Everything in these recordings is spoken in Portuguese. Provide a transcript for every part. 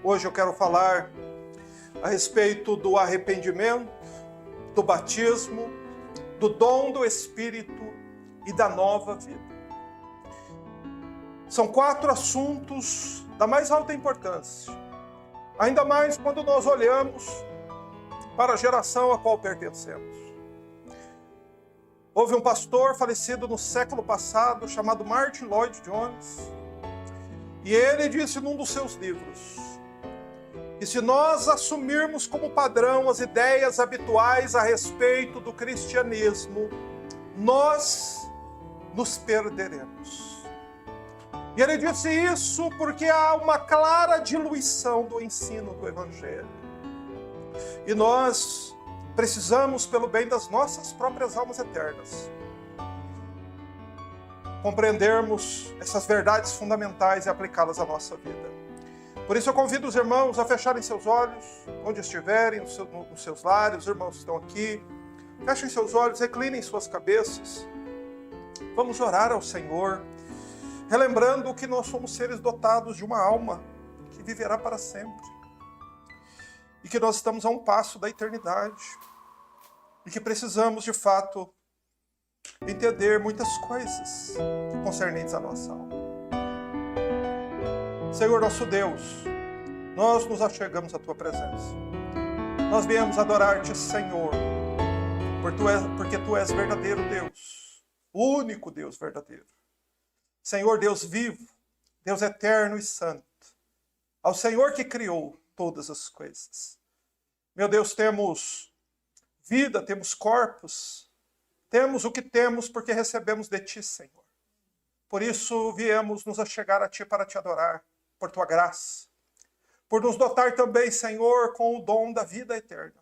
Hoje eu quero falar a respeito do arrependimento, do batismo, do dom do Espírito e da nova vida. São 4 assuntos da mais alta importância, ainda mais quando nós olhamos para a geração a qual pertencemos. Houve um pastor falecido no século passado, chamado Martin Lloyd-Jones, e ele disse num dos seus livros que se nós assumirmos como padrão as ideias habituais a respeito do cristianismo, nós nos perderemos. E ele disse isso porque há uma clara diluição do ensino do Evangelho. E nós precisamos, pelo bem das nossas próprias almas eternas, compreendermos essas verdades fundamentais e aplicá-las à nossa vida. Por isso eu convido os irmãos a fecharem seus olhos, onde estiverem, nos seus lares. Os irmãos estão aqui. Fechem seus olhos, reclinem suas cabeças. Vamos orar ao Senhor, relembrando que nós somos seres dotados de uma alma que viverá para sempre. E que nós estamos a um passo da eternidade. E que precisamos, de fato, entender muitas coisas concernentes à nossa alma. Senhor nosso Deus, nós nos achegamos à Tua presença. Nós viemos adorar-Te, Senhor, porque Tu és verdadeiro Deus, o único Deus verdadeiro. Senhor, Deus vivo, Deus eterno e santo, ao Senhor que criou todas as coisas. Meu Deus, temos vida, temos corpos, temos o que temos porque recebemos de Ti, Senhor. Por isso viemos nos achegar a Ti para Te adorar, por Tua graça, por nos dotar também, Senhor, com o dom da vida eterna.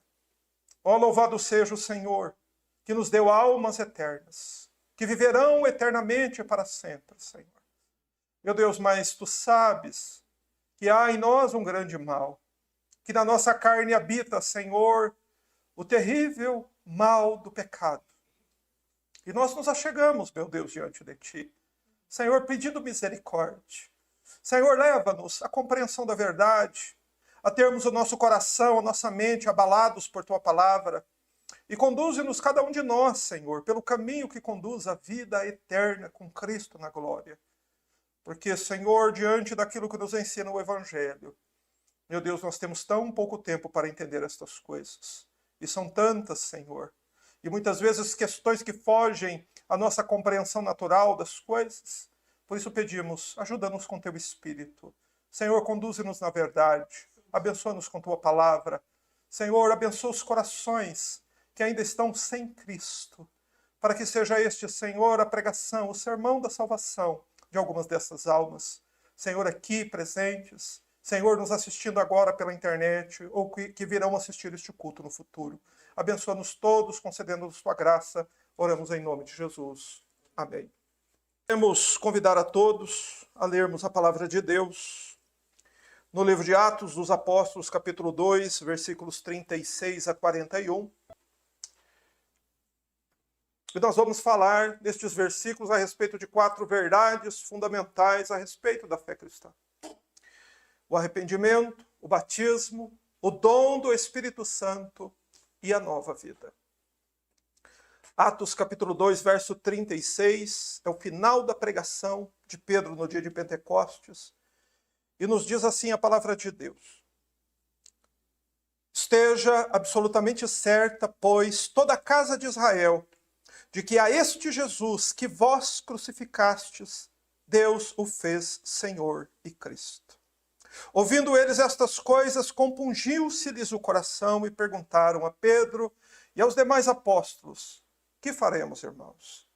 Ó, louvado seja o Senhor, que nos deu almas eternas, que viverão eternamente para sempre, Senhor. Meu Deus, mas Tu sabes que há em nós um grande mal, que na nossa carne habita, Senhor, o terrível mal do pecado. E nós nos achegamos, meu Deus, diante de Ti, Senhor, pedindo misericórdia. Senhor, leva-nos à compreensão da verdade, a termos o nosso coração, a nossa mente abalados por Tua palavra, e conduze-nos cada um de nós, Senhor, pelo caminho que conduz à vida eterna com Cristo na glória. Porque, Senhor, diante daquilo que nos ensina o Evangelho, meu Deus, nós temos tão pouco tempo para entender estas coisas. E são tantas, Senhor. E muitas vezes questões que fogem à nossa compreensão natural das coisas. Por isso pedimos, ajuda-nos com Teu Espírito. Senhor, conduze-nos na verdade. Abençoa-nos com Tua palavra. Senhor, abençoa os corações que ainda estão sem Cristo. Para que seja este, Senhor, a pregação, o sermão da salvação de algumas dessas almas. Senhor, aqui presentes. Senhor, nos assistindo agora pela internet ou que virão assistir este culto no futuro. Abençoa-nos todos, concedendo-nos Tua graça. Oramos em nome de Jesus. Amém. Queremos convidar a todos a lermos a palavra de Deus no livro de Atos dos Apóstolos, capítulo 2, versículos 36 a 41. E nós vamos falar nestes versículos a respeito de 4 verdades fundamentais a respeito da fé cristã. O arrependimento, o batismo, o dom do Espírito Santo e a nova vida. Atos capítulo 2, verso 36, é o final da pregação de Pedro no dia de Pentecostes, e nos diz assim a palavra de Deus. Esteja absolutamente certa, pois, toda a casa de Israel, de que a este Jesus que vós crucificastes, Deus o fez Senhor e Cristo. Ouvindo eles estas coisas, compungiu-se-lhes o coração e perguntaram a Pedro e aos demais apóstolos: que faremos, irmãos?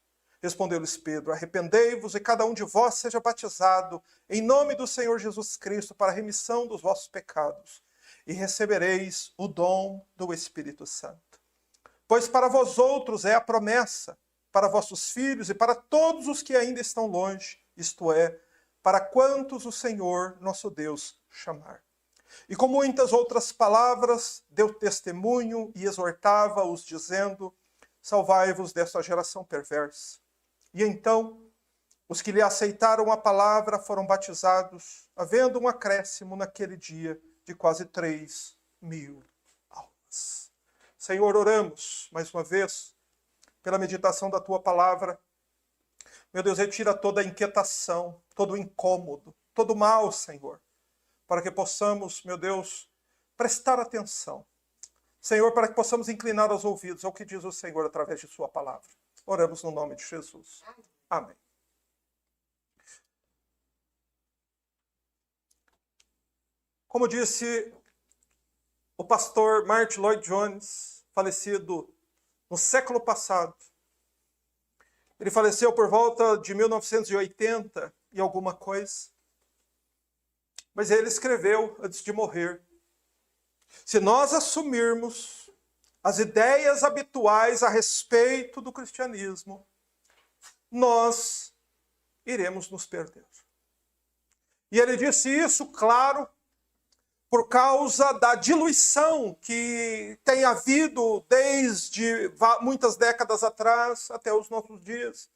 Respondeu-lhes Pedro: arrependei-vos e cada um de vós seja batizado em nome do Senhor Jesus Cristo para a remissão dos vossos pecados, e recebereis o dom do Espírito Santo. Pois para vós outros é a promessa, para vossos filhos e para todos os que ainda estão longe, isto é, para quantos o Senhor nosso Deus chamar. E com muitas outras palavras deu testemunho e exortava-os, dizendo: salvai-vos desta geração perversa. E então os que lhe aceitaram a palavra foram batizados, havendo um acréscimo naquele dia de quase 3.000 almas. Senhor, oramos mais uma vez pela meditação da tua palavra. Meu Deus, retira toda a inquietação, todo o incômodo, todo o mal, Senhor, para que possamos, meu Deus, prestar atenção. Senhor, para que possamos inclinar os ouvidos ao que diz o Senhor através de sua palavra. Oramos no nome de Jesus. Amém. Como disse o pastor Martyn Lloyd-Jones, falecido no século passado, ele faleceu por volta de 1980 e alguma coisa, mas ele escreveu antes de morrer: se nós assumirmos as ideias habituais a respeito do cristianismo, nós iremos nos perder. E ele disse isso, claro, por causa da diluição que tem havido desde muitas décadas atrás até os nossos dias.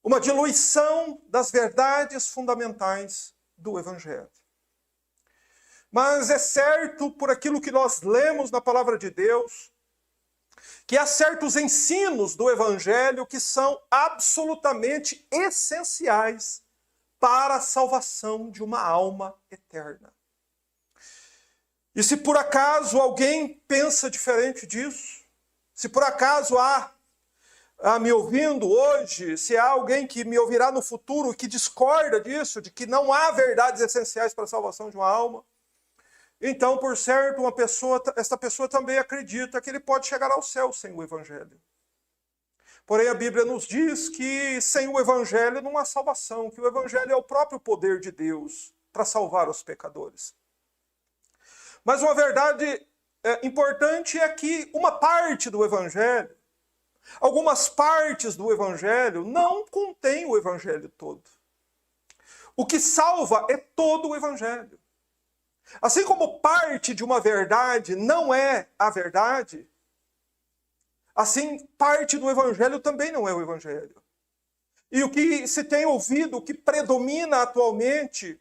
Uma diluição das verdades fundamentais do Evangelho. Mas é certo, por aquilo que nós lemos na palavra de Deus, que há certos ensinos do Evangelho que são absolutamente essenciais para a salvação de uma alma eterna. E se por acaso alguém pensa diferente disso, se por acaso há me ouvindo hoje, se há alguém que me ouvirá no futuro que discorda disso, de que não há verdades essenciais para a salvação de uma alma, então, por certo, esta pessoa também acredita que ele pode chegar ao céu sem o Evangelho. Porém, a Bíblia nos diz que sem o Evangelho não há salvação, que o Evangelho é o próprio poder de Deus para salvar os pecadores. Mas uma verdade importante é que uma parte do Evangelho, algumas partes do Evangelho, não contém o Evangelho todo. O que salva é todo o Evangelho. Assim como parte de uma verdade não é a verdade, assim parte do Evangelho também não é o Evangelho. E o que se tem ouvido, o que predomina atualmente,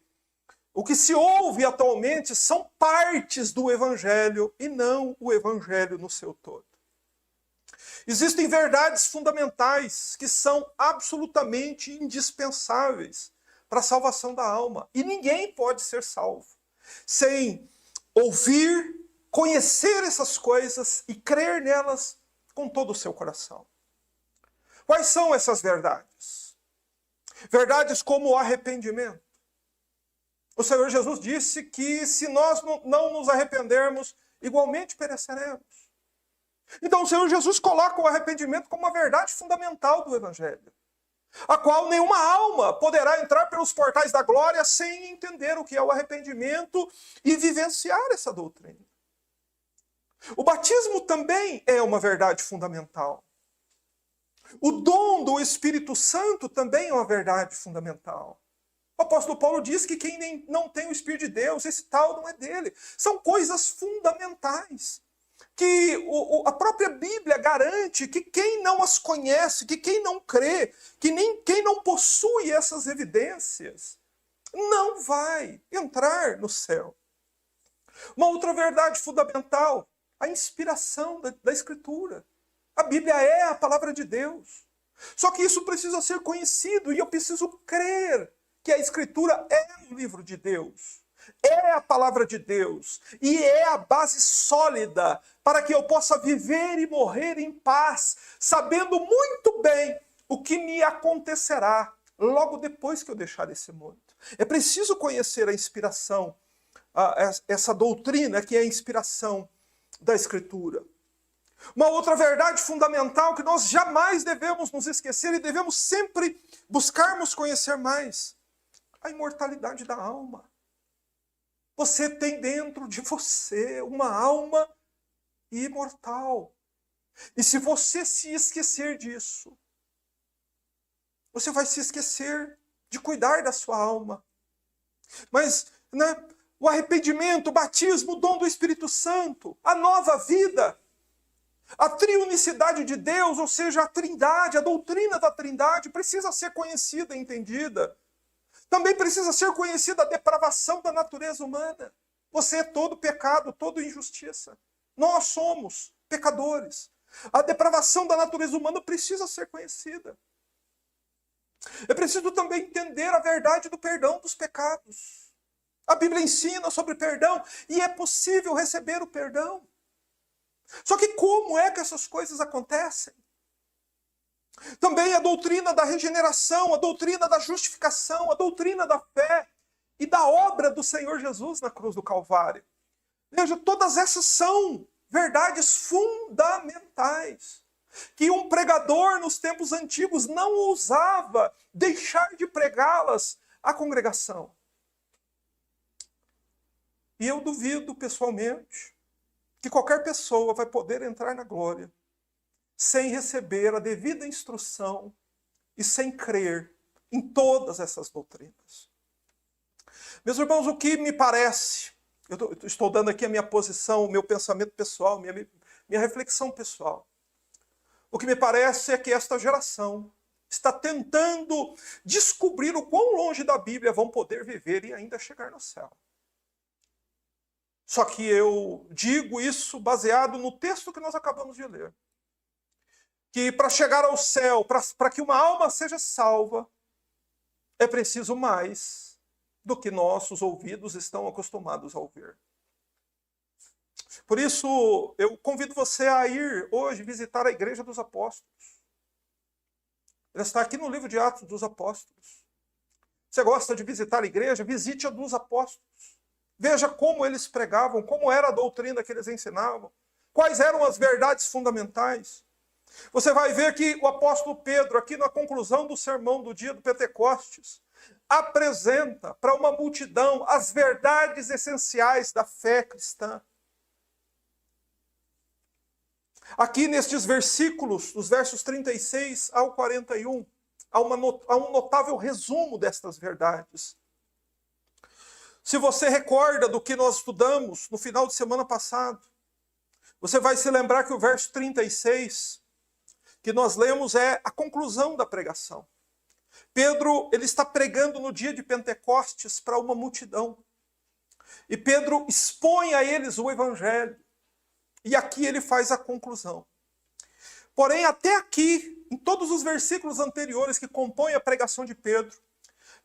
o que se ouve atualmente são partes do Evangelho e não o Evangelho no seu todo. Existem verdades fundamentais que são absolutamente indispensáveis para a salvação da alma. E ninguém pode ser salvo sem ouvir, conhecer essas coisas e crer nelas com todo o seu coração. Quais são essas verdades? Verdades como o arrependimento. O Senhor Jesus disse que se nós não nos arrependermos, igualmente pereceremos. Então o Senhor Jesus coloca o arrependimento como uma verdade fundamental do Evangelho, a qual nenhuma alma poderá entrar pelos portais da glória sem entender o que é o arrependimento e vivenciar essa doutrina. O batismo também é uma verdade fundamental. O dom do Espírito Santo também é uma verdade fundamental. O apóstolo Paulo diz que quem não tem o Espírito de Deus, esse tal não é dele. São coisas fundamentais que a própria Bíblia garante que quem não as conhece, que quem não crê, quem não possui essas evidências, não vai entrar no céu. Uma outra verdade fundamental, a inspiração da Escritura. A Bíblia é a palavra de Deus. Só que isso precisa ser conhecido e eu preciso crer que a Escritura é o livro de Deus. É a palavra de Deus e é a base sólida para que eu possa viver e morrer em paz, sabendo muito bem o que me acontecerá logo depois que eu deixar esse mundo. É preciso conhecer a inspiração, essa doutrina que é a inspiração da Escritura. Uma outra verdade fundamental que nós jamais devemos nos esquecer e devemos sempre buscarmos conhecer mais: a imortalidade da alma. Você tem dentro de você uma alma imortal. E se você se esquecer disso, você vai se esquecer de cuidar da sua alma. Mas o arrependimento, o batismo, o dom do Espírito Santo, a nova vida, a triunicidade de Deus, ou seja, a trindade, a doutrina da trindade, precisa ser conhecida e entendida. Também precisa ser conhecida a depravação da natureza humana. Você é todo pecado, toda injustiça. Nós somos pecadores. A depravação da natureza humana precisa ser conhecida. É preciso também entender a verdade do perdão dos pecados. A Bíblia ensina sobre perdão e é possível receber o perdão. Só que como é que essas coisas acontecem? Também a doutrina da regeneração, a doutrina da justificação, a doutrina da fé e da obra do Senhor Jesus na cruz do Calvário. Veja, todas essas são verdades fundamentais que um pregador nos tempos antigos não ousava deixar de pregá-las à congregação. E eu duvido pessoalmente que qualquer pessoa vai poder entrar na glória sem receber a devida instrução e sem crer em todas essas doutrinas. Meus irmãos, o que me parece, eu estou dando aqui a minha posição, o meu pensamento pessoal, minha reflexão pessoal. O que me parece é que esta geração está tentando descobrir o quão longe da Bíblia vão poder viver e ainda chegar no céu. Só que eu digo isso baseado no texto que nós acabamos de ler. Que para chegar ao céu, para que uma alma seja salva, é preciso mais do que nossos ouvidos estão acostumados a ouvir. Por isso, eu convido você a ir hoje visitar a Igreja dos Apóstolos. Ela está aqui no livro de Atos dos Apóstolos. Você gosta de visitar a igreja? Visite a dos Apóstolos. Veja como eles pregavam, como era a doutrina que eles ensinavam, quais eram as verdades fundamentais. Você vai ver que o apóstolo Pedro, aqui na conclusão do sermão do dia do Pentecostes, apresenta para uma multidão as verdades essenciais da fé cristã. Aqui nestes versículos, dos versos 36 ao 41, há um notável resumo destas verdades. Se você recorda do que nós estudamos no final de semana passado, você vai se lembrar que o verso 36, que nós lemos, é a conclusão da pregação. Pedro, ele está pregando no dia de Pentecostes para uma multidão. E Pedro expõe a eles o evangelho. E aqui ele faz a conclusão. Porém, até aqui, em todos os versículos anteriores que compõem a pregação de Pedro,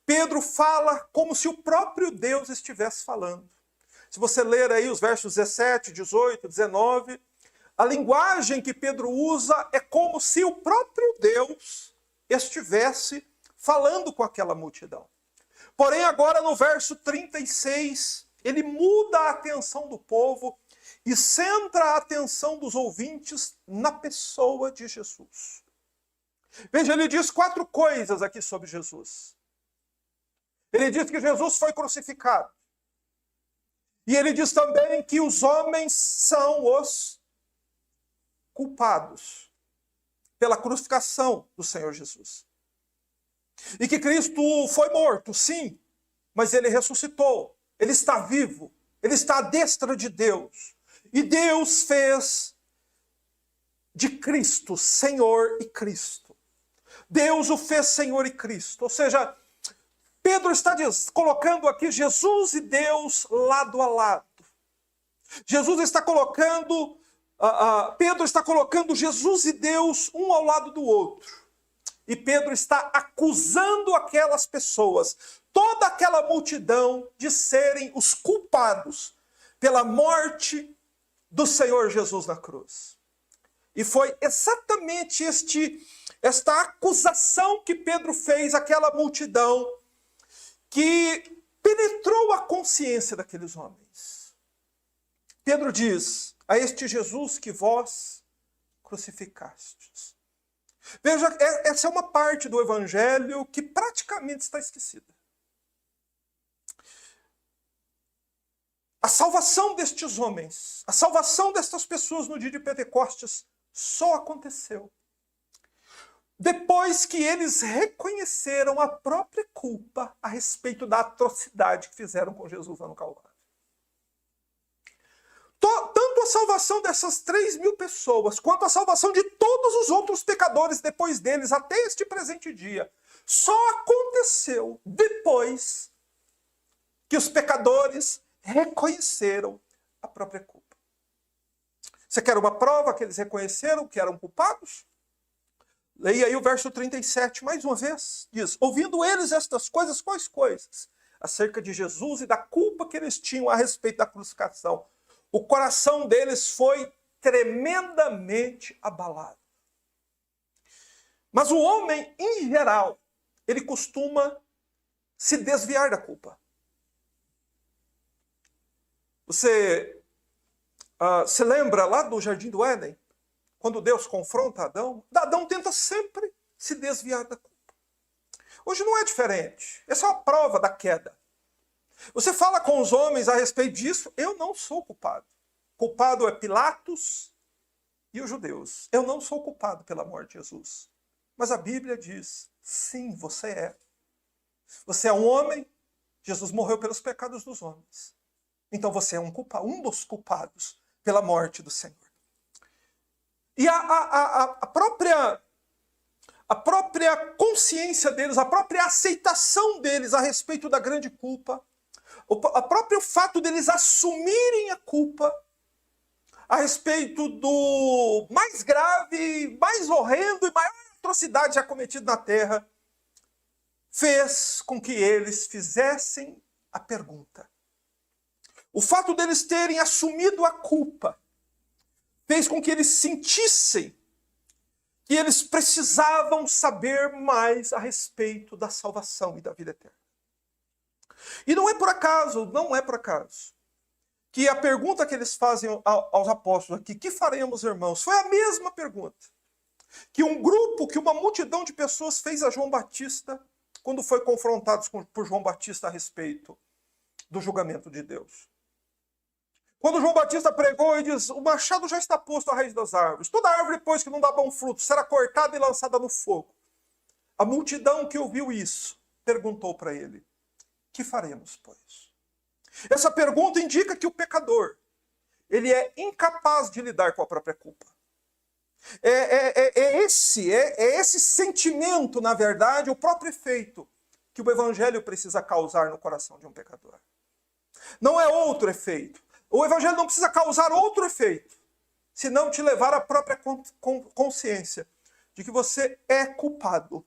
Pedro fala como se o próprio Deus estivesse falando. Se você ler aí os versos 17, 18, 19, a linguagem que Pedro usa é como se o próprio Deus estivesse falando com aquela multidão. Porém, agora no verso 36, ele muda a atenção do povo e centra a atenção dos ouvintes na pessoa de Jesus. Veja, ele diz 4 coisas aqui sobre Jesus. Ele diz que Jesus foi crucificado. E ele diz também que os homens são os culpados pela crucificação do Senhor Jesus. E que Cristo foi morto, sim, mas ele ressuscitou. Ele está vivo. Ele está à destra de Deus. E Deus fez de Cristo Senhor e Cristo. Deus o fez Senhor e Cristo. Ou seja, Pedro está colocando aqui Jesus e Deus lado a lado. Jesus está colocando, Pedro está colocando Jesus e Deus um ao lado do outro. E Pedro está acusando aquelas pessoas, toda aquela multidão, de serem os culpados pela morte do Senhor Jesus na cruz. E foi exatamente esta acusação que Pedro fez àquela multidão que penetrou a consciência daqueles homens. Pedro diz: a este Jesus que vós crucificastes. Veja, essa é uma parte do evangelho que praticamente está esquecida. A salvação destes homens, a salvação destas pessoas no dia de Pentecostes só aconteceu depois que eles reconheceram a própria culpa a respeito da atrocidade que fizeram com Jesus lá no Calvário. Tanto a salvação dessas 3.000 pessoas, quanto a salvação de todos os outros pecadores depois deles, até este presente dia, só aconteceu depois que os pecadores reconheceram a própria culpa. Você quer uma prova que eles reconheceram que eram culpados? Leia aí o verso 37, mais uma vez. Diz, ouvindo eles estas coisas, quais coisas? Acerca de Jesus e da culpa que eles tinham a respeito da crucificação. O coração deles foi tremendamente abalado. Mas o homem, em geral, ele costuma se desviar da culpa. Você se lembra lá do Jardim do Éden? Quando Deus confronta Adão? Adão tenta sempre se desviar da culpa. Hoje não é diferente. Essa é uma prova da queda. Você fala com os homens a respeito disso, eu não sou culpado. Culpado é Pilatos e os judeus. Eu não sou culpado pela morte de Jesus. Mas a Bíblia diz, sim, você é. Você é um homem, Jesus morreu pelos pecados dos homens. Então você é um dos culpados pela morte do Senhor. E a própria consciência deles, a própria aceitação deles a respeito da grande culpa, o próprio fato deles assumirem a culpa a respeito do mais grave, mais horrendo e maior atrocidade já cometida na terra, fez com que eles fizessem a pergunta. O fato deles terem assumido a culpa fez com que eles sentissem que eles precisavam saber mais a respeito da salvação e da vida eterna. E não é por acaso, que a pergunta que eles fazem aos apóstolos aqui, que faremos, irmãos? Foi a mesma pergunta que uma multidão de pessoas fez a João Batista quando foi confrontados por João Batista a respeito do julgamento de Deus. Quando João Batista pregou e diz, o machado já está posto à raiz das árvores. Toda árvore, pois, que não dá bom fruto, será cortada e lançada no fogo. A multidão que ouviu isso perguntou para ele, que faremos, pois? Essa pergunta indica que o pecador, ele é incapaz de lidar com a própria culpa. É esse sentimento, na verdade, o próprio efeito que o evangelho precisa causar no coração de um pecador. Não é outro efeito. O evangelho não precisa causar outro efeito, senão te levar à própria consciência de que você é culpado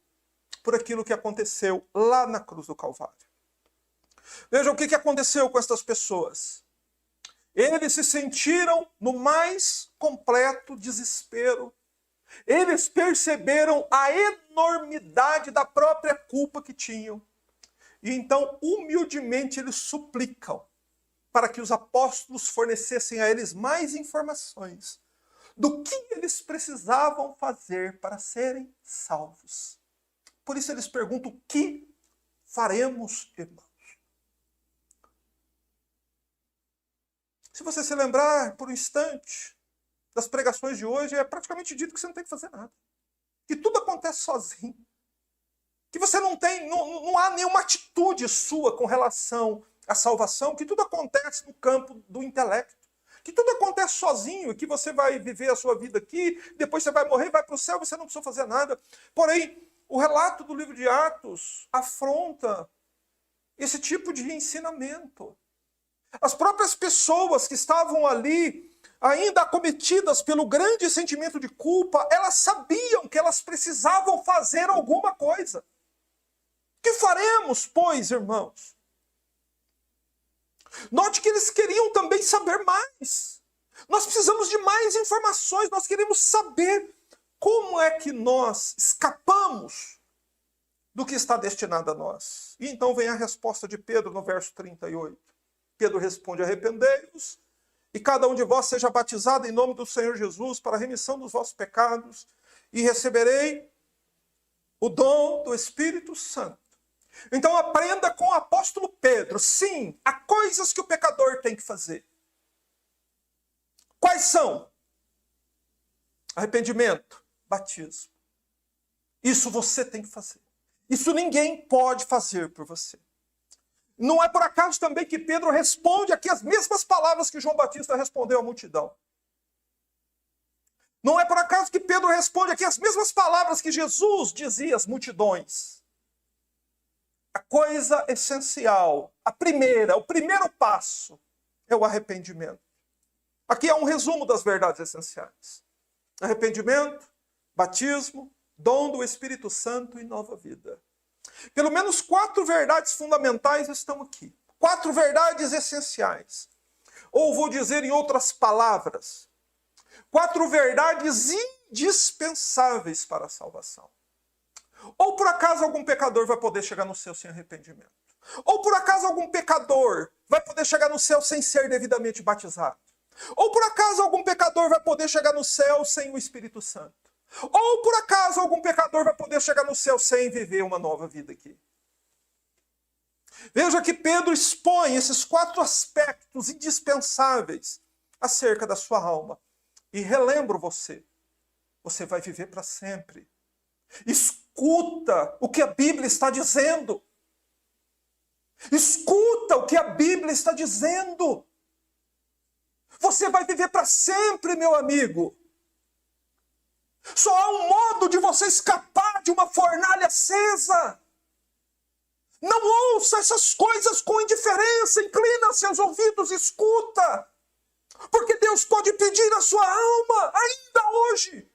por aquilo que aconteceu lá na cruz do Calvário. Veja o que aconteceu com estas pessoas. Eles se sentiram no mais completo desespero. Eles perceberam a enormidade da própria culpa que tinham. E então, humildemente, eles suplicam para que os apóstolos fornecessem a eles mais informações do que eles precisavam fazer para serem salvos. Por isso eles perguntam, o que faremos, irmãos? Se você se lembrar por um instante das pregações de hoje, é praticamente dito que você não tem que fazer nada. Que tudo acontece sozinho. Que você não há nenhuma atitude sua com relação à salvação, que tudo acontece no campo do intelecto. Que tudo acontece sozinho, e que você vai viver a sua vida aqui, depois você vai morrer, vai para o céu, você não precisa fazer nada. Porém, o relato do livro de Atos afronta esse tipo de ensinamento. As próprias pessoas que estavam ali, ainda acometidas pelo grande sentimento de culpa, elas sabiam que elas precisavam fazer alguma coisa. O que faremos, pois, irmãos? Note que eles queriam também saber mais. Nós precisamos de mais informações, nós queremos saber como é que nós escapamos do que está destinado a nós. E então vem a resposta de Pedro no verso 38. Pedro responde, arrependei-vos, e cada um de vós seja batizado em nome do Senhor Jesus para a remissão dos vossos pecados, e receberei o dom do Espírito Santo. Então aprenda com o apóstolo Pedro. Sim, há coisas que o pecador tem que fazer. Quais são? Arrependimento, batismo. Isso você tem que fazer. Isso ninguém pode fazer por você. Não é por acaso também que Pedro responde aqui as mesmas palavras que João Batista respondeu à multidão. Não é por acaso que Pedro responde aqui as mesmas palavras que Jesus dizia às multidões. A coisa essencial, o primeiro passo, é o arrependimento. Aqui é um resumo das verdades essenciais. Arrependimento, batismo, dom do Espírito Santo e nova vida. Pelo menos 4 verdades fundamentais estão aqui. 4 verdades essenciais. Ou vou dizer em outras palavras, 4 verdades indispensáveis para a salvação. Ou por acaso algum pecador vai poder chegar no céu sem arrependimento? Ou por acaso algum pecador vai poder chegar no céu sem ser devidamente batizado? Ou por acaso algum pecador vai poder chegar no céu sem o Espírito Santo? Ou por acaso algum pecador vai poder chegar no céu sem viver uma nova vida aqui? Veja que Pedro expõe esses 4 aspectos indispensáveis acerca da sua alma. E relembro você vai viver para sempre. Escuta o que a Bíblia está dizendo. Escuta o que a Bíblia está dizendo. Você vai viver para sempre, meu amigo. Só há um modo de você escapar de uma fornalha acesa. Não ouça essas coisas com indiferença. Inclina seus ouvidos, escuta. Porque Deus pode pedir a sua alma ainda hoje.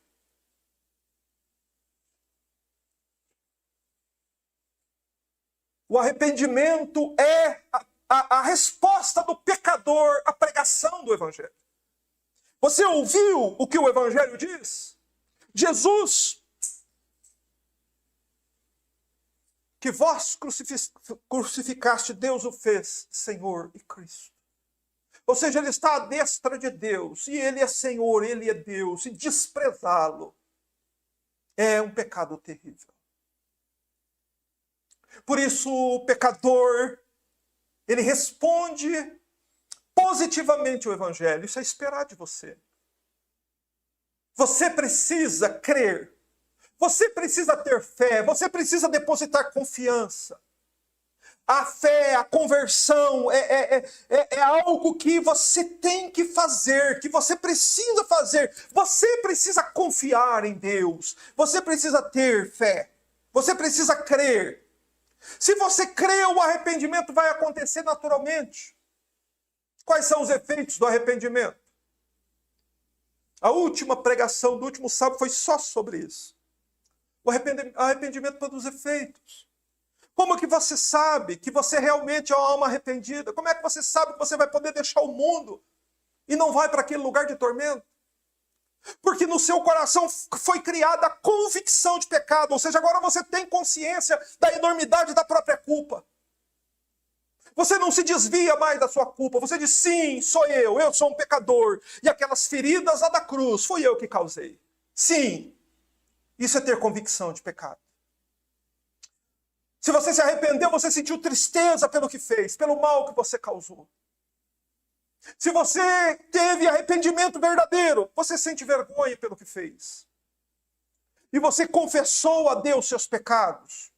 O arrependimento é a resposta do pecador à pregação do Evangelho. Você ouviu o que o Evangelho diz? Jesus, que vós crucificaste, Deus o fez Senhor e Cristo. Ou seja, ele está à destra de Deus, e ele é Senhor, ele é Deus, e desprezá-lo é um pecado terrível. Por isso, o pecador, ele responde positivamente ao Evangelho. Isso é esperar de você. Você precisa crer. Você precisa ter fé. Você precisa depositar confiança. A fé, a conversão é algo que você tem que fazer, que você precisa fazer. Você precisa confiar em Deus. Você precisa ter fé. Você precisa crer. Se você crê, o arrependimento vai acontecer naturalmente. Quais são os efeitos do arrependimento? A última pregação do último sábado foi só sobre isso. O arrependimento produz efeitos. Como que você sabe que você realmente é uma alma arrependida? Como é que você sabe que você vai poder deixar o mundo e não vai para aquele lugar de tormento? Porque no seu coração foi criada a convicção de pecado, ou seja, agora você tem consciência da enormidade da própria culpa. Você não se desvia mais da sua culpa, você diz, sim, sou eu sou um pecador, e aquelas feridas lá da cruz, fui eu que causei. Sim, isso é ter convicção de pecado. Se você se arrependeu, você sentiu tristeza pelo que fez, pelo mal que você causou. Se você teve arrependimento verdadeiro, você sente vergonha pelo que fez. E você confessou a Deus seus pecados.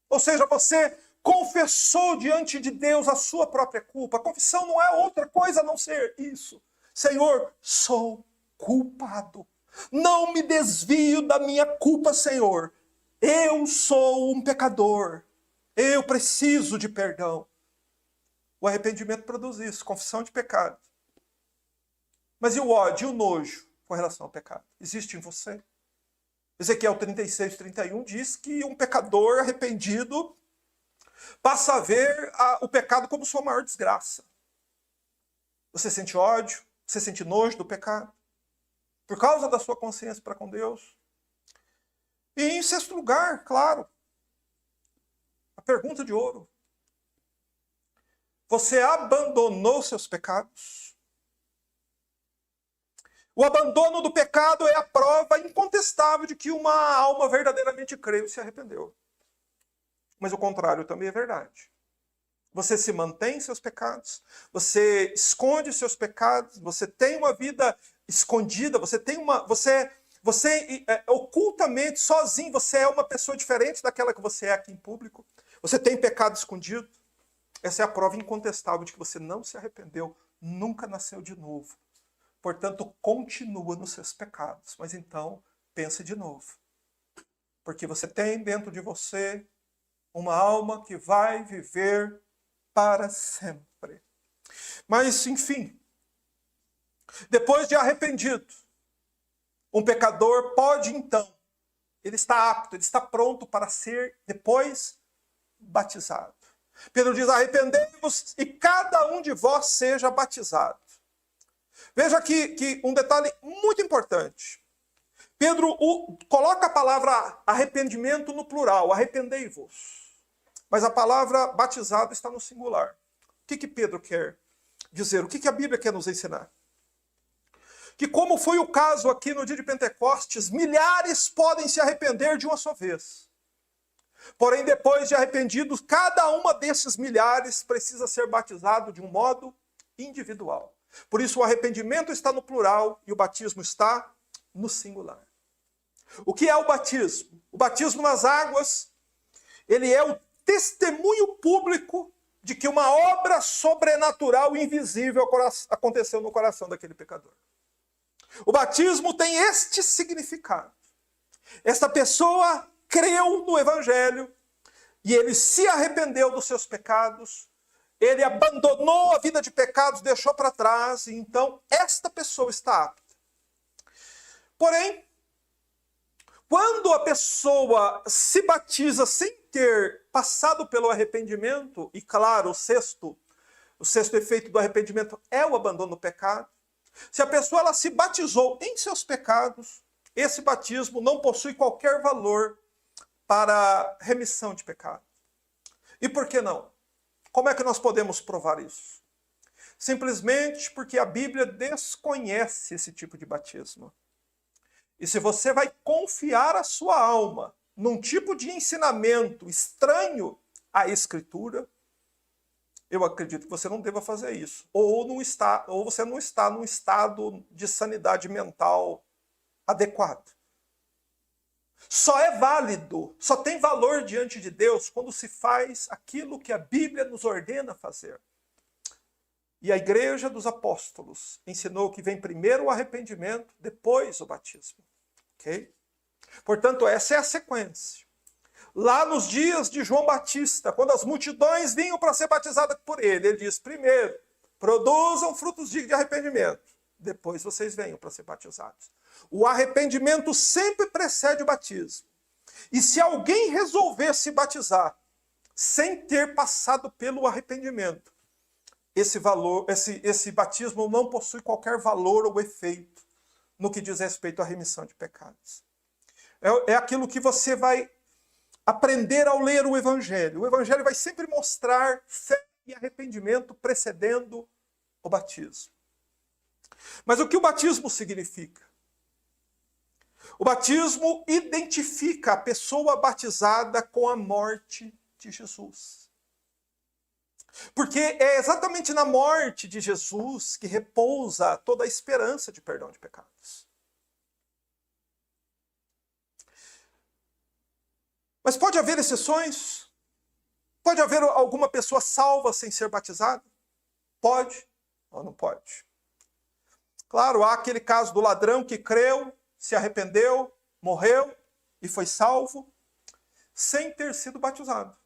Ou seja, você confessou diante de Deus a sua própria culpa. A confissão não é outra coisa a não ser isso. Senhor, sou culpado. Não me desvio da minha culpa, Senhor. Eu sou um pecador. Eu preciso de perdão. O arrependimento produz isso, confissão de pecado. Mas e o ódio, e o nojo com relação ao pecado? Existe em você? Ezequiel 36, 31 diz que um pecador arrependido passa a ver o pecado como sua maior desgraça. Você sente ódio? Você sente nojo do pecado? Por causa da sua consciência para com Deus? E em sexto lugar, claro, a pergunta de ouro. Você abandonou seus pecados? O abandono do pecado é a prova incontestável de que uma alma verdadeiramente creu e se arrependeu. Mas o contrário também é verdade. Você se mantém em seus pecados, você esconde seus pecados, você tem uma vida escondida, você ocultamente, sozinho, você é uma pessoa diferente daquela que você é aqui em público. Você tem pecado escondido. Essa é a prova incontestável de que você não se arrependeu, nunca nasceu de novo. Portanto, continua nos seus pecados. Mas então, pense de novo. Porque você tem dentro de você uma alma que vai viver para sempre. Mas, enfim, depois de arrependido, um pecador pode então, ele está apto, ele está pronto para ser depois batizado. Pedro diz: arrependei-vos e cada um de vós seja batizado. Veja que um detalhe muito importante. Pedro coloca a palavra arrependimento no plural, arrependei-vos. Mas a palavra batizado está no singular. O que Pedro quer dizer? O que a Bíblia quer nos ensinar? Que, como foi o caso aqui no dia de Pentecostes, milhares podem se arrepender de uma só vez. Porém, depois de arrependidos, cada uma desses milhares precisa ser batizado de um modo individual. Por isso, o arrependimento está no plural e o batismo está no singular. O que é o batismo? O batismo nas águas, ele é o testemunho público de que uma obra sobrenatural e invisível aconteceu no coração daquele pecador. O batismo tem este significado. Esta pessoa creu no Evangelho e ele se arrependeu dos seus pecados, ele abandonou a vida de pecados, deixou para trás, e então esta pessoa está apta. Porém, quando a pessoa se batiza sem ter passado pelo arrependimento, e claro, o sexto efeito do arrependimento é o abandono do pecado, se a pessoa ela se batizou em seus pecados, esse batismo não possui qualquer valor para remissão de pecado. E por que não? Como é que nós podemos provar isso? Simplesmente porque a Bíblia desconhece esse tipo de batismo. E se você vai confiar a sua alma num tipo de ensinamento estranho à Escritura, eu acredito que você não deva fazer isso. Ou você não está num estado de sanidade mental adequado. Só é válido, só tem valor diante de Deus quando se faz aquilo que a Bíblia nos ordena fazer. E a Igreja dos Apóstolos ensinou que vem primeiro o arrependimento, depois o batismo. Ok? Portanto, essa é a sequência. Lá nos dias de João Batista, quando as multidões vinham para ser batizadas por ele diz: primeiro, produzam frutos de arrependimento, depois vocês venham para ser batizados. O arrependimento sempre precede o batismo. E se alguém resolver se batizar sem ter passado pelo arrependimento, esse batismo não possui qualquer valor ou efeito no que diz respeito à remissão de pecados. É aquilo que você vai aprender ao ler o Evangelho. O Evangelho vai sempre mostrar fé e arrependimento precedendo o batismo. Mas o que o batismo significa? O batismo identifica a pessoa batizada com a morte de Jesus. Porque é exatamente na morte de Jesus que repousa toda a esperança de perdão de pecados. Mas pode haver exceções? Pode haver alguma pessoa salva sem ser batizada? Pode ou não pode? Claro, há aquele caso do ladrão que creu, se arrependeu, morreu e foi salvo sem ter sido batizado.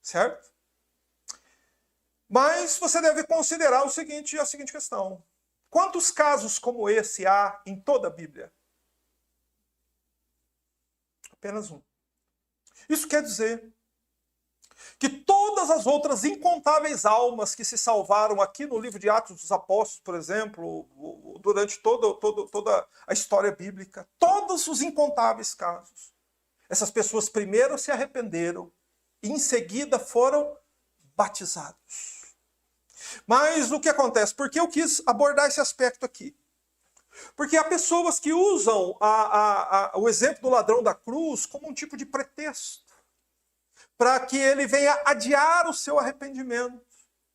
Certo? Mas você deve considerar a seguinte questão. Quantos casos como esse há em toda a Bíblia? Apenas um. Isso quer dizer que todas as outras incontáveis almas que se salvaram aqui no livro de Atos dos Apóstolos, por exemplo, durante toda a história bíblica, todos os incontáveis casos, essas pessoas primeiro se arrependeram e em seguida foram batizados. Mas o que acontece? Por que eu quis abordar esse aspecto aqui? Porque há pessoas que usam o exemplo do ladrão da cruz como um tipo de pretexto para que ele venha adiar o seu arrependimento.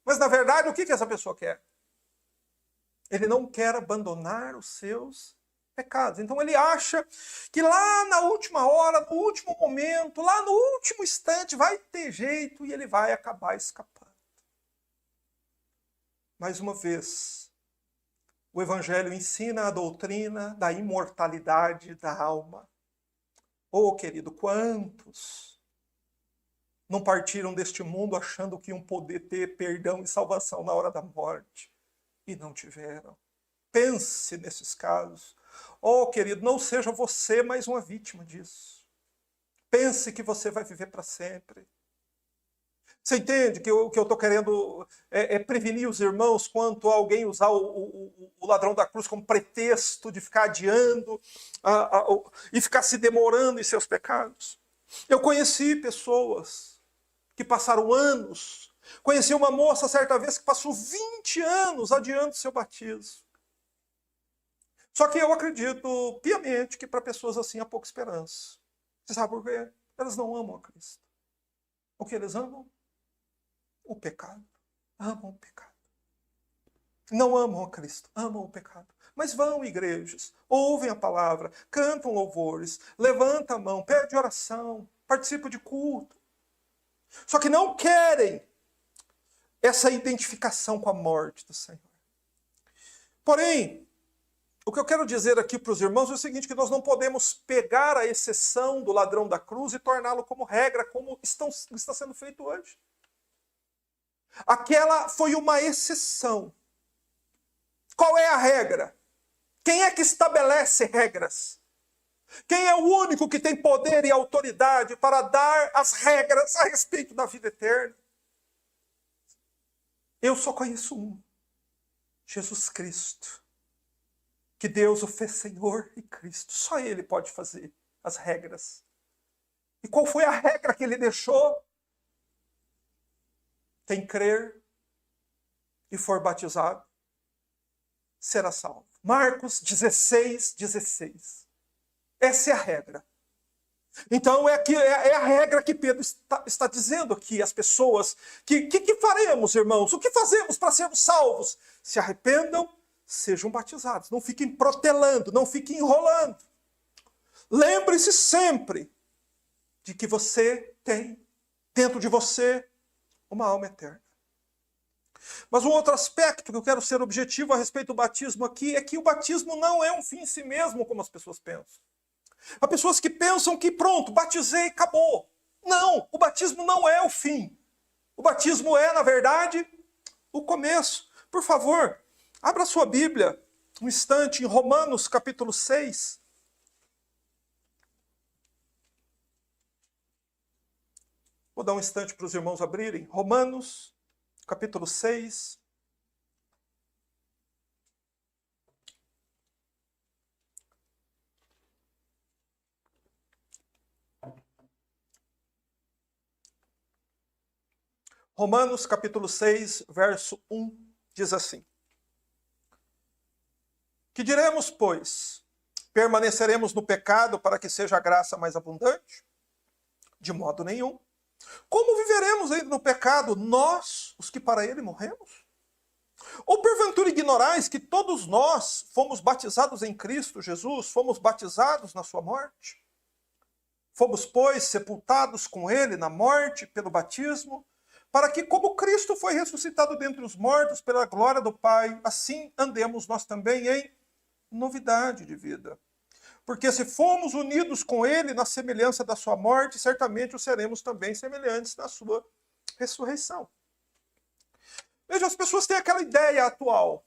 Mas, na verdade, o que essa pessoa quer? Ele não quer abandonar os seus pecados. Então, ele acha que lá na última hora, no último momento, lá no último instante, vai ter jeito e ele vai acabar escapando. Mais uma vez, o Evangelho ensina a doutrina da imortalidade da alma. Oh, querido, quantos não partiram deste mundo achando que iam poder ter perdão e salvação na hora da morte. E não tiveram. Pense nesses casos. Oh, querido, não seja você mais uma vítima disso. Pense que você vai viver para sempre. Você entende que o que eu estou querendo é prevenir os irmãos quanto a alguém usar o ladrão da cruz como pretexto de ficar adiando e ficar se demorando em seus pecados? Eu conheci pessoas que passaram anos. Conheci uma moça certa vez que passou 20 anos adiando seu batismo. Só que eu acredito piamente que para pessoas assim há pouca esperança. Você sabe por quê? Elas não amam a Cristo. O que eles amam? O pecado. Amam o pecado. Não amam a Cristo, amam o pecado. Mas vão igrejas, ouvem a palavra, cantam louvores, levantam a mão, pedem oração, participam de culto. Só que não querem essa identificação com a morte do Senhor. Porém, o que eu quero dizer aqui para os irmãos é o seguinte, que nós não podemos pegar a exceção do ladrão da cruz e torná-lo como regra, como está sendo feito hoje. Aquela foi uma exceção. Qual é a regra? Quem é que estabelece regras? Quem é o único que tem poder e autoridade para dar as regras a respeito da vida eterna? Eu só conheço um. Jesus Cristo. Que Deus o fez Senhor e Cristo. Só Ele pode fazer as regras. E qual foi a regra que Ele deixou? Quem crer e for batizado será salvo. Marcos 16, 16. Essa é a regra. Então é a regra que Pedro está dizendo aqui às pessoas. Que faremos, irmãos? O que fazemos para sermos salvos? Se arrependam, sejam batizados. Não fiquem protelando, não fiquem enrolando. Lembre-se sempre de que você tem dentro de você uma alma eterna. Mas um outro aspecto que eu quero ser objetivo a respeito do batismo aqui é que o batismo não é um fim em si mesmo, como as pessoas pensam. Há pessoas que pensam que pronto, batizei, acabou. Não, o batismo não é o fim. O batismo é, na verdade, o começo. Por favor, abra sua Bíblia um instante em Romanos capítulo 6. Vou dar um instante para os irmãos abrirem. Romanos capítulo 6. Romanos capítulo 6, verso 1, diz assim. Que diremos, pois? Permaneceremos no pecado para que seja a graça mais abundante? De modo nenhum. Como viveremos ainda no pecado, nós, os que para ele morremos? Ou porventura ignorais que todos nós fomos batizados em Cristo Jesus, fomos batizados na sua morte? Fomos, pois, sepultados com ele na morte pelo batismo, para que, como Cristo foi ressuscitado dentre os mortos pela glória do Pai, assim andemos nós também em novidade de vida. Porque se fomos unidos com ele na semelhança da sua morte, certamente o seremos também semelhantes na sua ressurreição. Veja, as pessoas têm aquela ideia atual.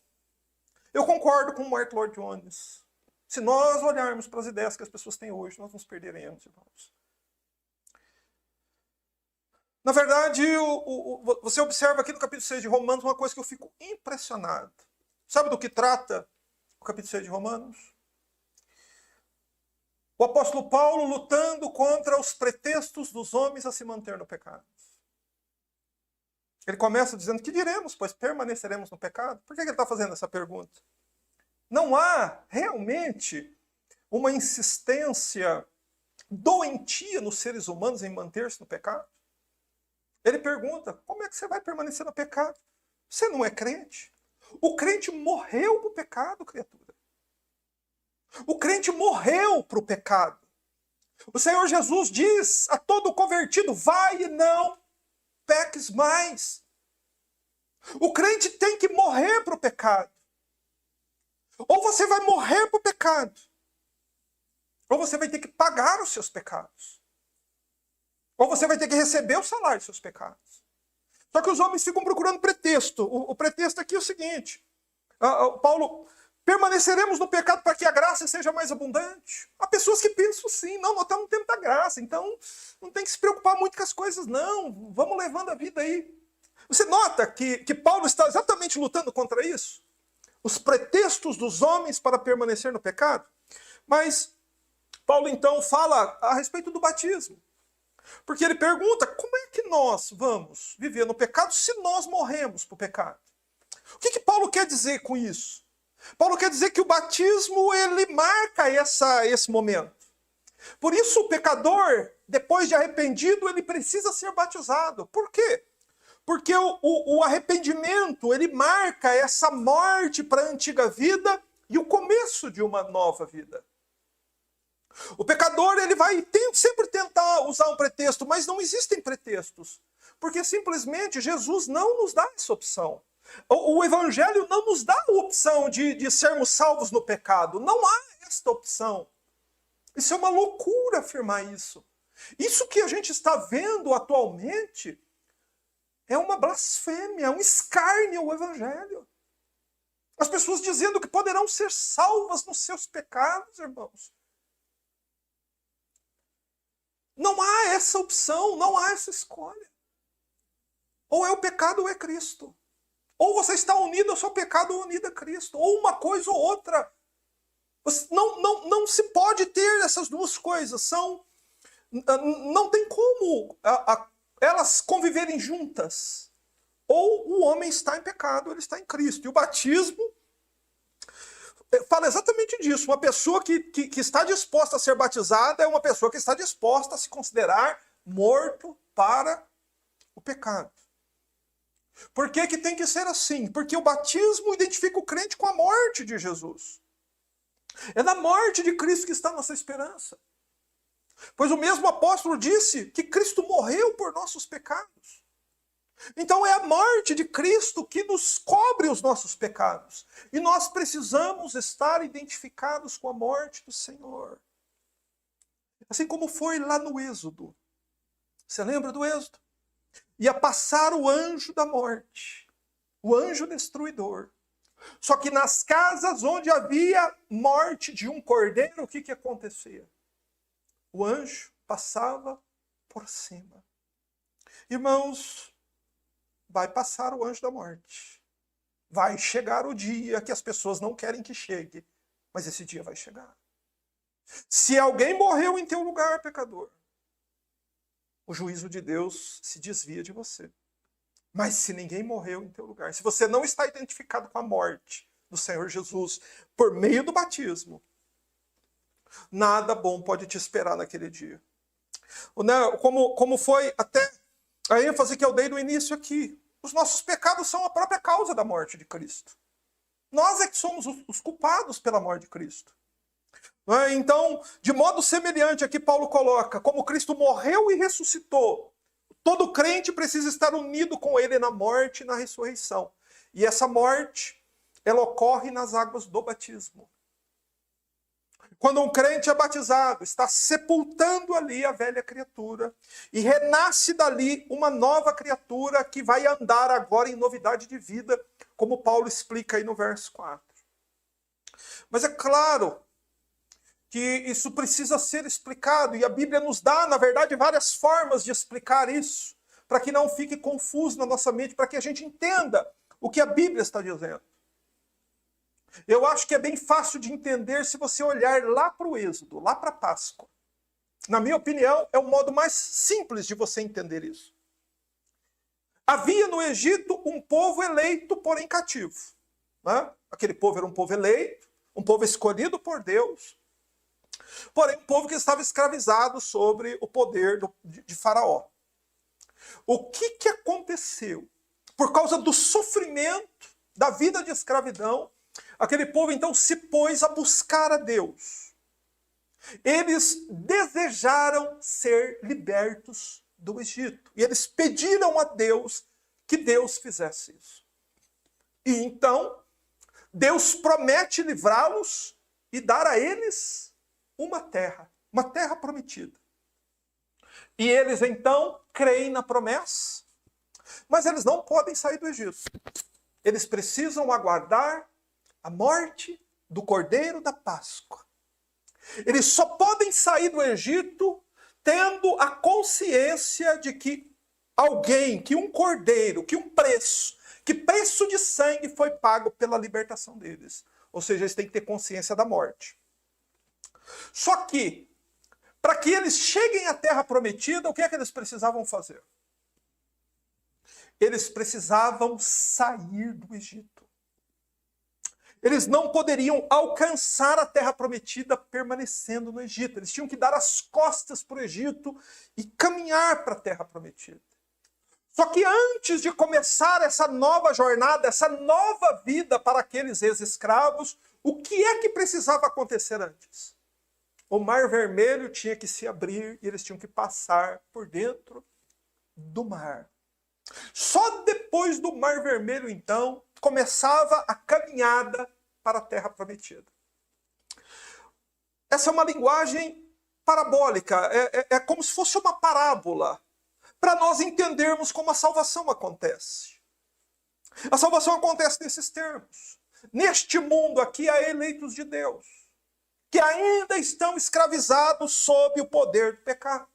Eu concordo com o Martin Lloyd Jones. Se nós olharmos para as ideias que as pessoas têm hoje, nós nos perderemos, irmãos. Na verdade, você observa aqui no capítulo 6 de Romanos uma coisa que eu fico impressionado. Sabe do que trata o capítulo 6 de Romanos? O apóstolo Paulo lutando contra os pretextos dos homens a se manter no pecado. Ele começa dizendo, que diremos, pois permaneceremos no pecado? Por que ele está fazendo essa pergunta? Não há realmente uma insistência doentia nos seres humanos em manter-se no pecado? Ele pergunta, como é que você vai permanecer no pecado? Você não é crente? O crente morreu para o pecado, criatura. O crente morreu para o pecado. O Senhor Jesus diz a todo convertido, vai e não peques mais. O crente tem que morrer para o pecado. Ou você vai morrer para o pecado, ou você vai ter que pagar os seus pecados. ou você vai ter que receber o salário dos seus pecados. Só que os homens ficam procurando pretexto. O pretexto aqui é o seguinte, Paulo, permaneceremos no pecado para que a graça seja mais abundante? Há pessoas que pensam assim, não, nós estamos no tempo da graça, então não tem que se preocupar muito com as coisas, não, vamos levando a vida aí. Você nota que Paulo está exatamente lutando contra isso? Os pretextos dos homens para permanecer no pecado? Mas Paulo então fala a respeito do batismo. Porque ele pergunta, como é que nós vamos viver no pecado se nós morremos para o pecado? O que Paulo quer dizer com isso? Paulo quer dizer que o batismo, ele marca esse momento. Por isso o pecador, depois de arrependido, ele precisa ser batizado. Por quê? Porque o arrependimento, ele marca essa morte para a antiga vida e o começo de uma nova vida. O pecador, ele vai sempre tentar usar um pretexto, mas não existem pretextos. Porque simplesmente Jesus não nos dá essa opção. O Evangelho não nos dá a opção de sermos salvos no pecado. Não há esta opção. Isso é uma loucura afirmar isso. Isso que a gente está vendo atualmente é uma blasfêmia, é um escárnio ao Evangelho. As pessoas dizendo que poderão ser salvas nos seus pecados, irmãos. Não há essa opção, não há essa escolha. Ou é o pecado ou é Cristo. Ou você está unido ao seu pecado ou unido a Cristo. Ou uma coisa ou outra. Não se pode ter essas duas coisas. Não tem como elas conviverem juntas. Ou o homem está em pecado, ou ele está em Cristo. E o batismo fala exatamente disso. Uma pessoa que está disposta a ser batizada é uma pessoa que está disposta a se considerar morto para o pecado. Por que tem que ser assim? Porque o batismo identifica o crente com a morte de Jesus. É na morte de Cristo que está a nossa esperança. Pois o mesmo apóstolo disse que Cristo morreu por nossos pecados. Então é a morte de Cristo que nos cobre os nossos pecados. E nós precisamos estar identificados com a morte do Senhor. Assim como foi lá no Êxodo. Você lembra do Êxodo? Ia passar o anjo da morte, o anjo destruidor. Só que nas casas onde havia morte de um cordeiro, o que acontecia? O anjo passava por cima. Irmãos, vai passar o anjo da morte. Vai chegar o dia que as pessoas não querem que chegue, mas esse dia vai chegar. Se alguém morreu em teu lugar, pecador, o juízo de Deus se desvia de você. Mas se ninguém morreu em teu lugar, se você não está identificado com a morte do Senhor Jesus por meio do batismo, nada bom pode te esperar naquele dia. Como foi até a ênfase que eu dei no início aqui, os nossos pecados são a própria causa da morte de Cristo. Nós é que somos os culpados pela morte de Cristo. Então, de modo semelhante, aqui Paulo coloca, como Cristo morreu e ressuscitou, todo crente precisa estar unido com ele na morte e na ressurreição. E essa morte, ela ocorre nas águas do batismo. Quando um crente é batizado, está sepultando ali a velha criatura e renasce dali uma nova criatura que vai andar agora em novidade de vida, como Paulo explica aí no verso 4. Mas é claro que isso precisa ser explicado, e a Bíblia nos dá, na verdade, várias formas de explicar isso, para que não fique confuso na nossa mente, para que a gente entenda o que a Bíblia está dizendo. Eu acho que é bem fácil de entender se você olhar lá para o Êxodo, lá para a Páscoa. Na minha opinião, é o modo mais simples de você entender isso. Havia no Egito um povo eleito, porém cativo. Né? Aquele povo era um povo eleito, um povo escolhido por Deus, porém um povo que estava escravizado sobre o poder de Faraó. O que aconteceu? Por causa do sofrimento da vida de escravidão, aquele povo então se pôs a buscar a Deus. Eles desejaram ser libertos do Egito. E eles pediram a Deus que Deus fizesse isso. E então, Deus promete livrá-los e dar a eles uma terra prometida. E eles então creem na promessa. Mas eles não podem sair do Egito. Eles precisam aguardar a morte do Cordeiro da Páscoa. Eles só podem sair do Egito tendo a consciência de que alguém, que um cordeiro, que preço de sangue foi pago pela libertação deles. Ou seja, eles têm que ter consciência da morte. Só que, para que eles cheguem à terra prometida, o que é que eles precisavam fazer? Eles precisavam sair do Egito. Eles não poderiam alcançar a terra prometida permanecendo no Egito. Eles tinham que dar as costas para o Egito e caminhar para a terra prometida. Só que antes de começar essa nova jornada, essa nova vida para aqueles ex-escravos, o que é que precisava acontecer antes? O Mar Vermelho tinha que se abrir e eles tinham que passar por dentro do mar. Só depois do Mar Vermelho, então, começava a caminhada para a Terra Prometida. Essa é uma linguagem parabólica, é como se fosse uma parábola, para nós entendermos como a salvação acontece. A salvação acontece nesses termos. Neste mundo aqui há eleitos de Deus, que ainda estão escravizados sob o poder do pecado.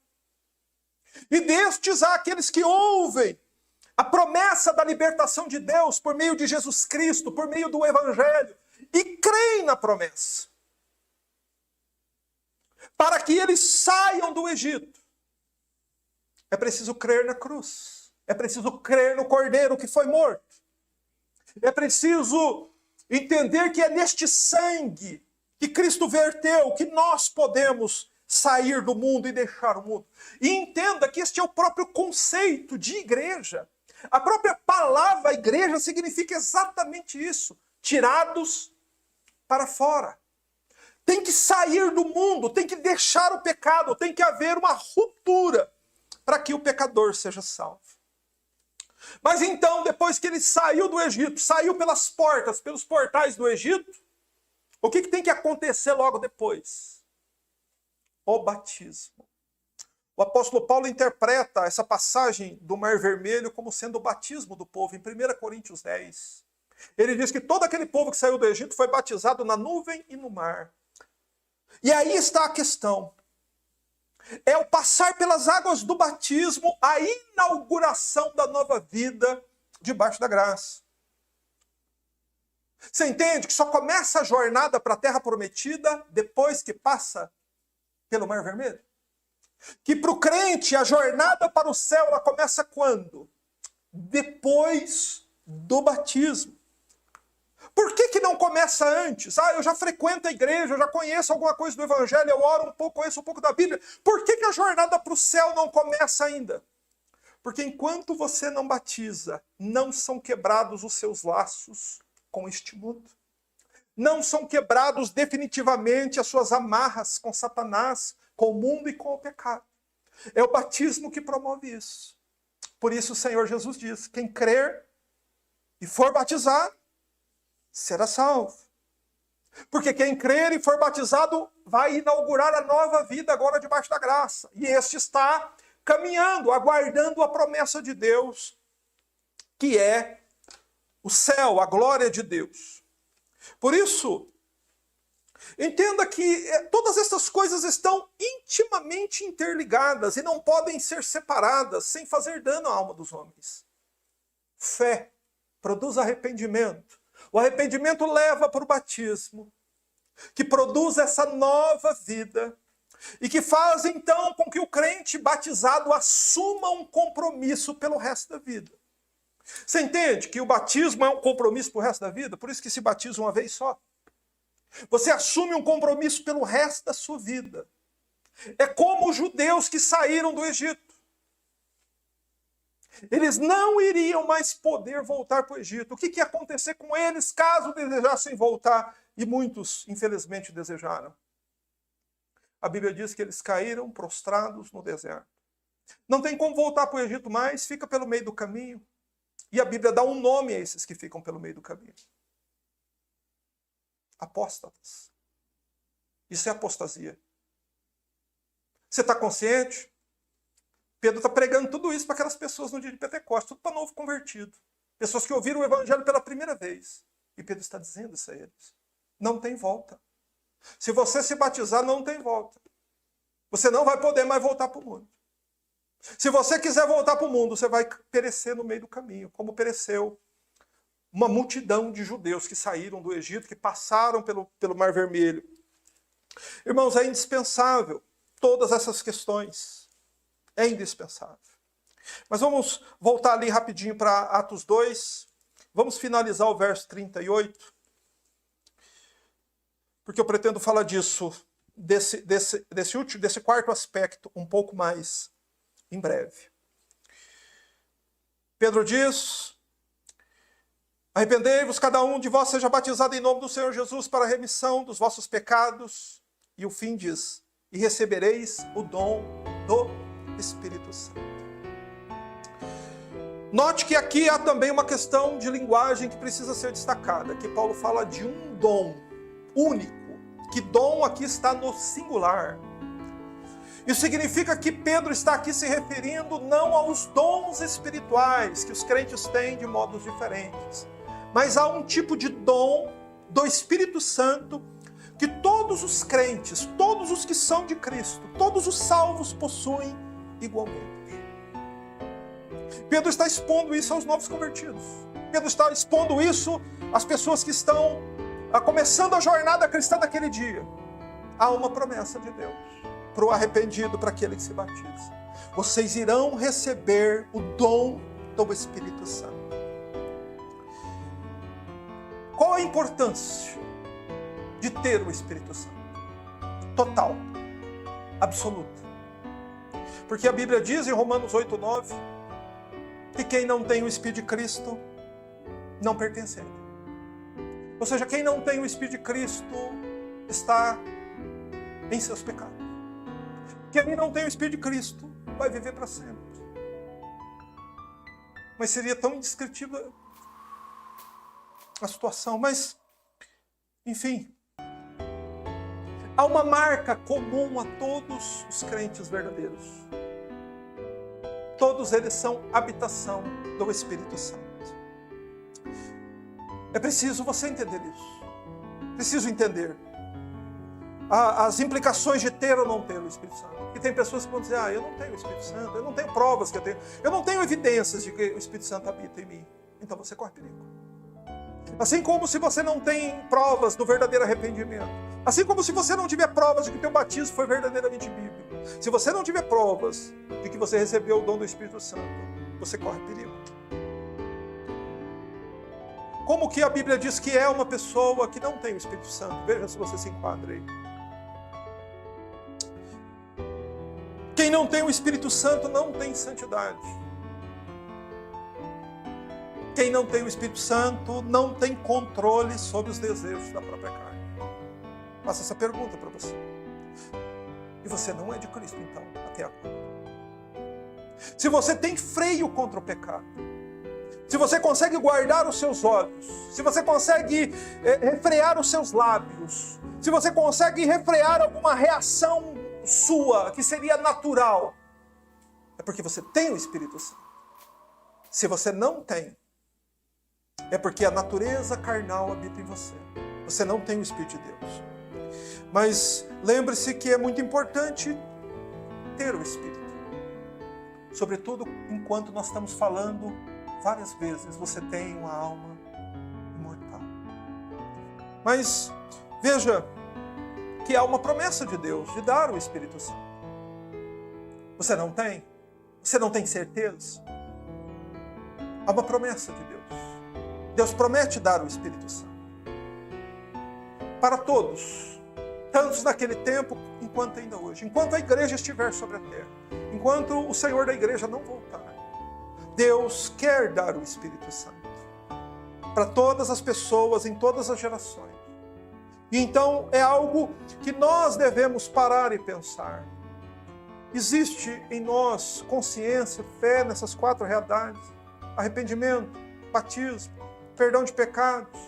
E destes há aqueles que ouvem a promessa da libertação de Deus por meio de Jesus Cristo, por meio do Evangelho, e creem na promessa. Para que eles saiam do Egito, é preciso crer na cruz. É preciso crer no Cordeiro que foi morto. É preciso entender que é neste sangue que Cristo verteu que nós podemos sair do mundo e deixar o mundo. E entenda que este é o próprio conceito de igreja. A própria palavra igreja significa exatamente isso. Tirados para fora. Tem que sair do mundo, tem que deixar o pecado, tem que haver uma ruptura para que o pecador seja salvo. Mas então, depois que ele saiu do Egito, saiu pelas portas, pelos portais do Egito, o que tem que acontecer logo depois? O batismo. O apóstolo Paulo interpreta essa passagem do Mar Vermelho como sendo o batismo do povo, em 1 Coríntios 10. Ele diz que todo aquele povo que saiu do Egito foi batizado na nuvem e no mar. E aí está a questão. É o passar pelas águas do batismo, a inauguração da nova vida debaixo da graça. Você entende que só começa a jornada para a Terra Prometida depois que passa pelo Mar Vermelho? Que para o crente a jornada para o céu ela começa quando? Depois do batismo. Por que não começa antes? Eu já frequento a igreja, eu já conheço alguma coisa do Evangelho, eu oro um pouco, conheço um pouco da Bíblia. Por que a jornada para o céu não começa ainda? Porque enquanto você não batiza, não são quebrados os seus laços com este mundo. Não são quebrados definitivamente as suas amarras com Satanás, com o mundo e com o pecado. É o batismo que promove isso. Por isso o Senhor Jesus diz, quem crer e for batizado, será salvo. Porque quem crer e for batizado vai inaugurar a nova vida agora debaixo da graça. E este está caminhando, aguardando a promessa de Deus, que é o céu, a glória de Deus. Por isso, entenda que todas essas coisas estão intimamente interligadas e não podem ser separadas sem fazer dano à alma dos homens. Fé produz arrependimento. O arrependimento leva para o batismo, que produz essa nova vida e que faz então com que o crente batizado assuma um compromisso pelo resto da vida. Você entende que o batismo é um compromisso para o resto da vida? Por isso que se batiza uma vez só. Você assume um compromisso pelo resto da sua vida. É como os judeus que saíram do Egito. Eles não iriam mais poder voltar para o Egito. O que ia acontecer com eles caso desejassem voltar? E muitos, infelizmente, desejaram. A Bíblia diz que eles caíram prostrados no deserto. Não tem como voltar para o Egito mais, fica pelo meio do caminho. E a Bíblia dá um nome a esses que ficam pelo meio do caminho. Apóstatas. Isso é apostasia. Você está consciente Pedro está pregando tudo isso para aquelas pessoas no dia de Pentecostes, tudo para novo convertido. Pessoas que ouviram o evangelho pela primeira vez. E Pedro está dizendo isso a eles. Não tem volta. Se você se batizar, não tem volta. Você não vai poder mais voltar para o mundo. Se você quiser voltar para o mundo, você vai perecer no meio do caminho, como pereceu uma multidão de judeus que saíram do Egito, que passaram pelo Mar Vermelho. Irmãos, é indispensável todas essas questões. É indispensável. Mas vamos voltar ali rapidinho para Atos 2. Vamos finalizar o verso 38. Porque eu pretendo falar disso, desse quarto aspecto, um pouco mais em breve. Pedro diz: arrependei-vos, cada um de vós seja batizado em nome do Senhor Jesus para a remissão dos vossos pecados. E o fim diz: e recebereis o dom do Espírito Santo. Note que aqui há também uma questão de linguagem que precisa ser destacada, que Paulo fala de um dom único, que dom aqui está no singular. Isso significa que Pedro está aqui se referindo não aos dons espirituais que os crentes têm de modos diferentes, mas a um tipo de dom do Espírito Santo que todos os crentes, todos os que são de Cristo, todos os salvos possuem igualmente. Pedro está expondo isso aos novos convertidos. Pedro está expondo isso às pessoas que estão começando a jornada cristã daquele dia. Há uma promessa de Deus para o arrependido, para aquele que se batiza. Vocês irão receber o dom do Espírito Santo. Qual a importância de ter o Espírito Santo? Total, absoluta. Porque a Bíblia diz em Romanos 8:9 que quem não tem o Espírito de Cristo não pertence a Ele. Ou seja, quem não tem o Espírito de Cristo está em seus pecados. Quem não tem o Espírito de Cristo vai viver para sempre. Mas seria tão indescritível a situação. Mas, enfim, há uma marca comum a todos os crentes verdadeiros. Todos eles são habitação do Espírito Santo. É preciso você entender isso. Preciso entender as implicações de ter ou não ter o Espírito Santo. E tem pessoas que vão dizer: eu não tenho o Espírito Santo, eu não tenho provas que eu tenho, eu não tenho evidências de que o Espírito Santo habita em mim. Então você corre perigo. Assim como se você não tem provas do verdadeiro arrependimento. Assim como se você não tiver provas de que o teu batismo foi verdadeiramente bíblico. Se você não tiver provas de que você recebeu o dom do Espírito Santo, você corre perigo. Como que a Bíblia diz que é uma pessoa que não tem o Espírito Santo? Veja se você se enquadra aí. Quem não tem o Espírito Santo não tem santidade. Quem não tem o Espírito Santo não tem controle sobre os desejos da própria carne. Faço essa pergunta para você. E você não é de Cristo, então, até agora. Se você tem freio contra o pecado, se você consegue guardar os seus olhos, se você consegue refrear os seus lábios, se você consegue refrear alguma reação sua, que seria natural, é porque você tem o Espírito Santo. Se você não tem, é porque a natureza carnal habita em você. Você não tem o Espírito de Deus. Mas lembre-se que é muito importante ter o Espírito. Sobretudo enquanto nós estamos falando várias vezes, você tem uma alma imortal. Mas veja que há uma promessa de Deus de dar o Espírito Santo. Você não tem? Você não tem certeza? Há uma promessa de Deus. Deus promete dar o Espírito Santo para todos, tanto naquele tempo enquanto ainda hoje, enquanto a igreja estiver sobre a terra, enquanto o Senhor da igreja não voltar. Deus quer dar o Espírito Santo para todas as pessoas, em todas as gerações. E então é algo que nós devemos parar e pensar. Existe em nós consciência, fé nessas 4 realidades: arrependimento, batismo, perdão de pecados,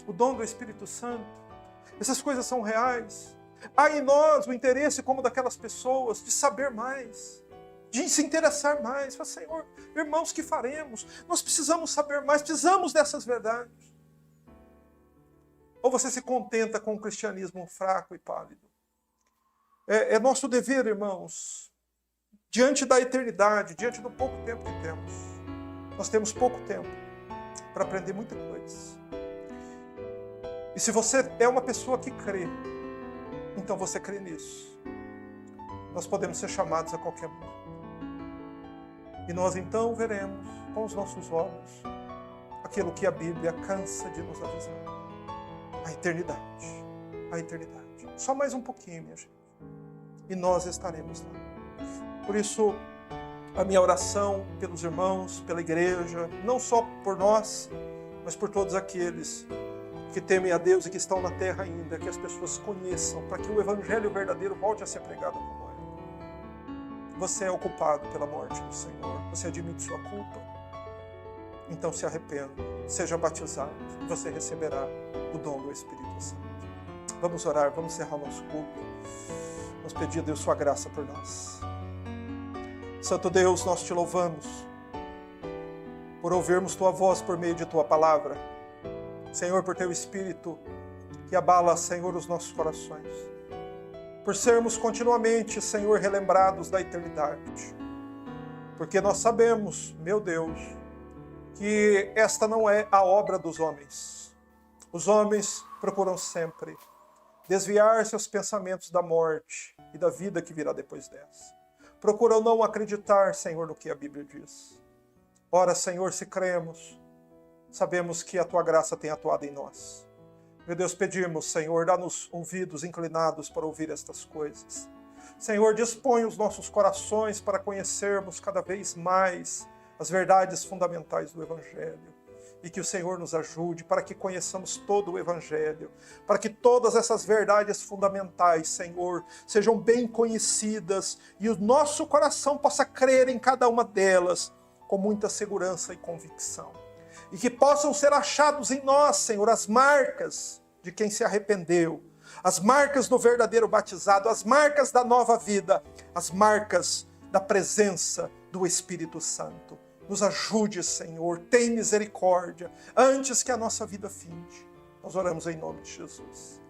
o dom do Espírito Santo. Essas coisas são reais. Há em nós o interesse, como daquelas pessoas, de saber mais, de se interessar mais. Fala, Senhor, irmãos, que faremos? Nós precisamos saber mais, precisamos dessas verdades. Ou você se contenta com um cristianismo fraco e pálido? É nosso dever, irmãos, diante da eternidade, diante do pouco tempo que temos. Nós temos pouco tempo para aprender muita coisa. E se você é uma pessoa que crê, então você crê nisso. Nós podemos ser chamados a qualquer momento. E nós então veremos com os nossos olhos aquilo que a Bíblia cansa de nos avisar. A eternidade. A eternidade. Só mais um pouquinho, minha gente. E nós estaremos lá. Por isso, a minha oração pelos irmãos, pela igreja, não só por nós, mas por todos aqueles que temem a Deus e que estão na terra ainda, que as pessoas conheçam, para que o evangelho verdadeiro volte a ser pregado como era. Você é o culpado pela morte do Senhor, você admite sua culpa, então se arrependa, seja batizado, e você receberá o dom do Espírito Santo. Vamos orar, vamos encerrar o nosso culto, vamos pedir a Deus sua graça por nós. Santo Deus, nós te louvamos por ouvirmos tua voz por meio de tua palavra. Senhor, por teu Espírito que abala, Senhor, os nossos corações. Por sermos continuamente, Senhor, relembrados da eternidade. Porque nós sabemos, meu Deus, que esta não é a obra dos homens. Os homens procuram sempre desviar seus pensamentos da morte e da vida que virá depois dessa. Procuram não acreditar, Senhor, no que a Bíblia diz. Ora, Senhor, se cremos, sabemos que a tua graça tem atuado em nós. Meu Deus, pedimos, Senhor, dá-nos ouvidos inclinados para ouvir estas coisas. Senhor, dispõe os nossos corações para conhecermos cada vez mais as verdades fundamentais do Evangelho. E que o Senhor nos ajude para que conheçamos todo o Evangelho, para que todas essas verdades fundamentais, Senhor, sejam bem conhecidas e o nosso coração possa crer em cada uma delas com muita segurança e convicção. E que possam ser achados em nós, Senhor, as marcas de quem se arrependeu, as marcas do verdadeiro batizado, as marcas da nova vida, as marcas da presença do Espírito Santo. Nos ajude, Senhor, tem misericórdia, antes que a nossa vida finde. Nós oramos em nome de Jesus.